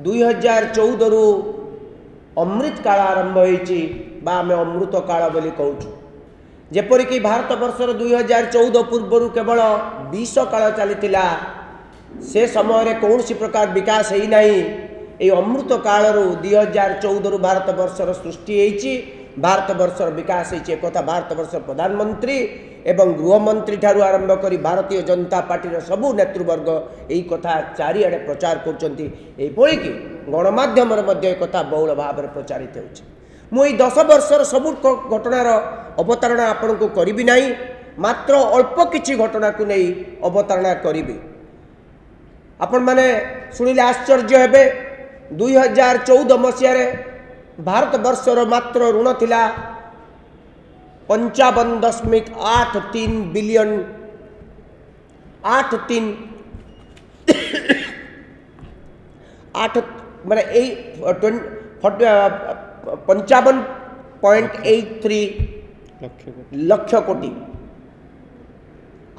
2014 रु अमृत काल आरंभ होईची बा आमे अमृत काल बोली कहूँ जेपरिक भारत वर्षर 2014 पूर्व केवल 20 काल चलीथिला से समय कौन सी प्रकार विकास है नहीं ये अमृत काल 2014 रु भारत वर्षर सृष्टि होईची भारत वर्षर विकास होईची कथा भारत वर्षर प्रधानमंत्री एवं गृहमंत्री ठारू आरंभ करी भारतीय जनता पार्टी सबू नेतृवर्ग यही कथा चारिआडे प्रचार करछंती एपरि कि गणमाध्यम कथा बहुल भाव में प्रचारित होछि। मु 10 वर्षर सबू घटनार अवतारणा आपण को करिबि नाही मात्र अल्प किछि घटना को नहीं अवतारणा करिबि। आपण माने सुनिले आश्चर्य हेबे 2014 मसीह भारत वर्षर मात्र ऋण थिला 55.83 बिलियन 83 माने 55.83 लक्ष कोटी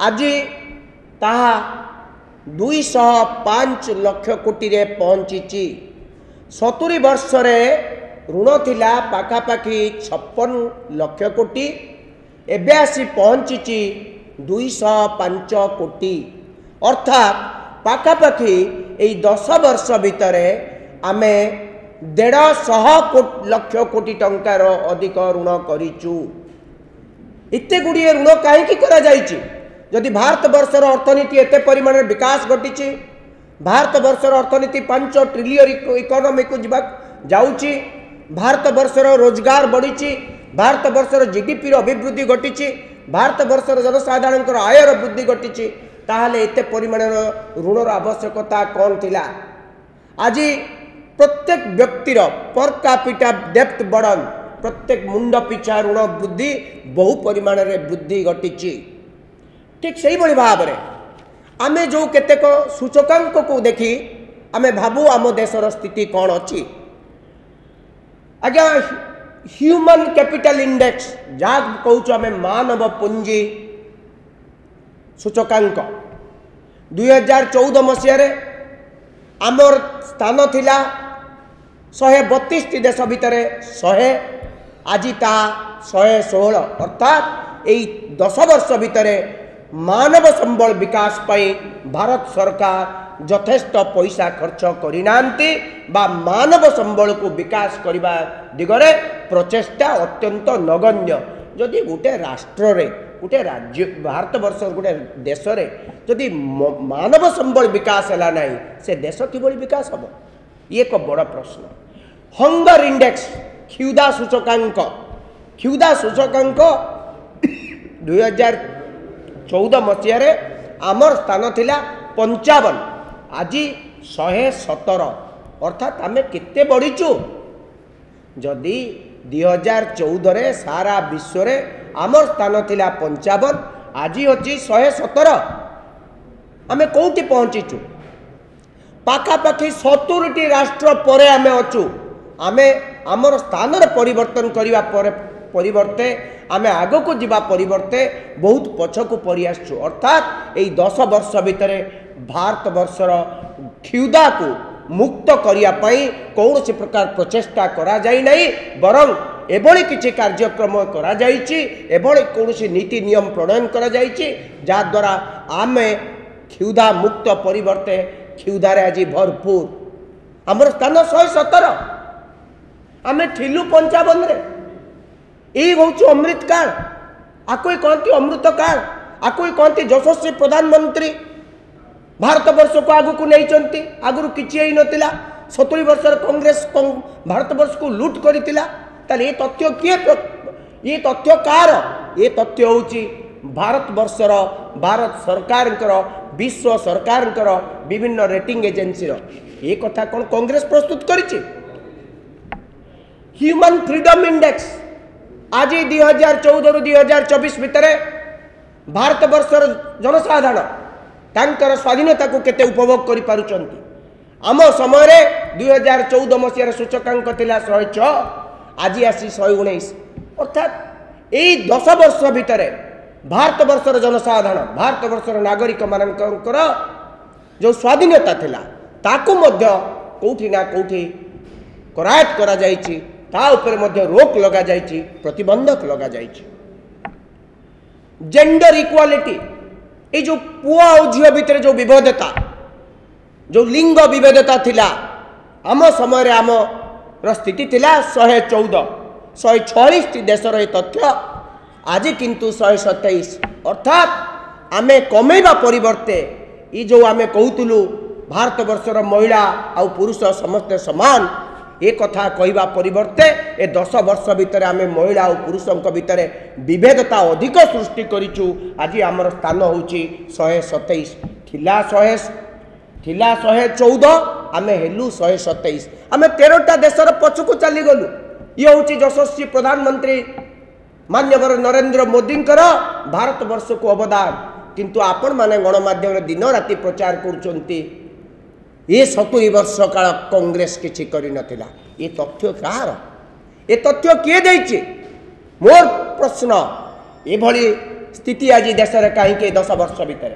आज ताहा 205 लक्ष कोटी रे पहुंची 70 वर्ष रे ऋण थिला पाखापाखि 56 लक्ष कोटी एबे आसी पहुंची 205 कोटी अर्थात पाखापाखि यही 10 वर्ष भितर आमे 150 लक्ष कोटी टंकार अधिक ऋण करिचु। इत्ते गुड़िए ऋण कहीं करा जाइछि जदि भारत वर्षर अर्थनीति एते परिमाण विकास घटी भारत वर्षर अर्थनीति 5 ट्रिलियन इकोनॉमी को जाउछि भारत वर्षर रोजगार बढ़ी भारत वर्षर जीडीपी अभिवृद्धि घटी भारत वर्षर जनसाधारण आयर वृद्धि घटी ताहले एते परिमाण ऋणर आवश्यकता कौन थिला। आज प्रत्येक व्यक्तिर पर कैपिटा डेप्थ बढ़न प्रत्येक मुंड पिछा ऋण वृद्धि बहु परिमाण रे वृद्धि घटी ठीक से ही भाव में आमे जो केतेक सूचकांक को देखी आमे भाबू आम देशर स्थिति कौन अच्छी आज्ञा ह्यूमन कैपिटल इंडेक्स जहाँ कहूँ आम मानव पुंजी सूचकांक 2014 मसीह आमर स्थान थिला 132 देश भितर 100 आज ता 116 अर्थात यही 10 वर्ष भितर मानव संबल विकास पाई भारत सरकार यथेष्ट पैसा खर्च करिनांती बा मानव संबल को विकास करने दिगरे प्रचेष्टा अत्यंत नगण्य। जदि गोटे राष्ट्र रे गोटे राज्य भारत वर्ष गोटे देश रे जदि मानव संबल विकास है ना से देश किभली विकास हम ये एक बड़ प्रश्न। हंगर इंडेक्स क्षुधा सूचकांक 2014 मसीह आमर स्थान थिला 55 आज 117 अर्थात आमे केते बढ़ीचु जदि 2014 रे सारा विश्व रे आमर स्थान थिला 55 आज होची 117 आमे कोउटी पहुंचीचु पाखापाखि 70 राष्ट्र परे आमे अचु आमे आमर स्थान रे परिवर्तन करिवा परिवर्ते आमे आग को जीवा परिवर्ते बहुत पछकु परि आसछु अर्थात यही 10 वर्ष भितर भारत वर्षर क्षुधा को मुक्त करिया पई कौन सी प्रकार प्रचेष्टा करा जाई नहीं बरं एभली किछि कार्यक्रम करा जाइछि एभली कौन सी नीति नियम प्रणयन करा जाइछि जा द्वारा आमे क्षुधा मुक्त परिवर्ते क्षुधारे आज भरपूर आमर स्थान 117 आमे थिलु 55 रे यही हूँ अमृत काल आको कहती अमृत काल आको कहती यशस्वी प्रधानमंत्री भारत वर्ष को आगु को नहीं आगु किसी नथिला 70 वर्ष कांग्रेस भारत वर्ष को लुट करितिला ये तथ्य किए ये तथ्य कार ये तथ्य हूँ भारत वर्षर भारत सरकार विश्व सरकार विभिन्न रेटिंग एजेंसी ये कथा कौन कांग्रेस प्रस्तुत करिछि। ह्यूमन फ्रीडम इंडेक्स आज 2014 रु 2024 भितर भारत वर्षर जनसाधारण तांकर स्वाधीनता को केते उपभोग करि पारुचंती आम समय 2014 मसीह सूचकांक थिला 106 आज आसी 119 अर्थात यही 10 वर्ष भितर भारत वर्षर जनसाधारण भारत वर्षर नागरिक मानकर जो स्वाधीनता थिला ताकू मध्य कौटी ना कौटी करायत करा जायछि ता ऊपर मध्य रोक लगा जायछि प्रतिबंधक लगा जायछि। जेंडर इक्वालिटी ये जो पुआ और झील भितर जो विभेदता जो लिंग विभेदता थिला आम समय आम स्थिति थिला 114 146 देशर ये तथ्य आज किंतु 127 अर्थात आमे कमेवा परिवर्ते ये जो आमे कहूलु भारत वर्षर महिला आउ पुरुष समस्ते समान ए कथा कहवा परिवर्ते ए 10 वर्ष भितर आमे महिला और पुरुषों भितर विभेदता अधिक सृष्टि करिचु। आज आमर स्थान होची 127 थिला 114 आमे हेलु 127 आमे 13टा देशर पछकु चली गलु। ये होची यशस्वी प्रधानमंत्री मान्यवर नरेंद्र मोदी भारत वर्ष को अवदान किंतु आपण माने गणमाध्यम दिन राति प्रचार करुचंती ये 70 वर्ष काल कांग्रेस किछि करि नथिला। ये तथ्य कहार ये तथ्य किए देछि मोर प्रश्न ये भली स्थिति आज देश रे कहीं 10 वर्ष भितर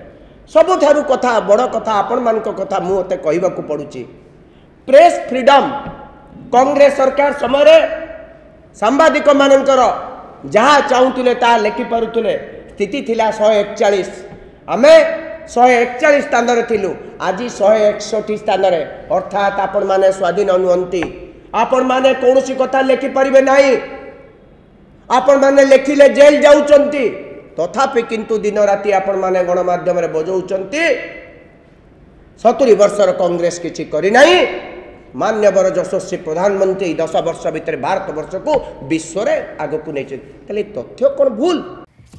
सबुठारु कथा बड़ कथा आपण मान कथा मुते कहबा को पड़ुछि। प्रेस फ्रीडम कांग्रेस सरकार समय सांबादिक मानकर जहाँ चाहूले ता लेखि पारुले स्थिति थिला 141 आमे 141 स्थान थिलु आज 161 स्थान अर्थात आपण माने स्वाधीन नुहंती आपण माने कौनसी कथा लेखि परिबे नाही आपण माने लेखिले जेल जाउचंती तथापि किंतु दिन राति आपण माने गणमाध्यम रे बजौचंती 70 वर्षर कांग्रेस किछि करि नाही। मान्यवर यशस्वी प्रधानमंत्री 10 वर्ष भितर भारत वर्ष को विश्व रे आगो को नहीं तथ्य कौन भूल।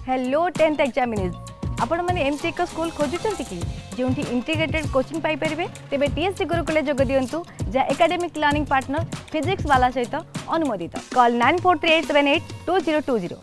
हेलो 10th एग्जामिनीज आपण माने एमसी एक स्कूल खोजुचंती कि जोंठी इंटीग्रेटेड कोचिंग पाई परिबे तेबे टीएससी गुरुकुले जोग दियंतु जा एकेडमिक लर्निंग पार्टनर फिजिक्स वाला सहित अनुमोदित। कॉल 9438782020।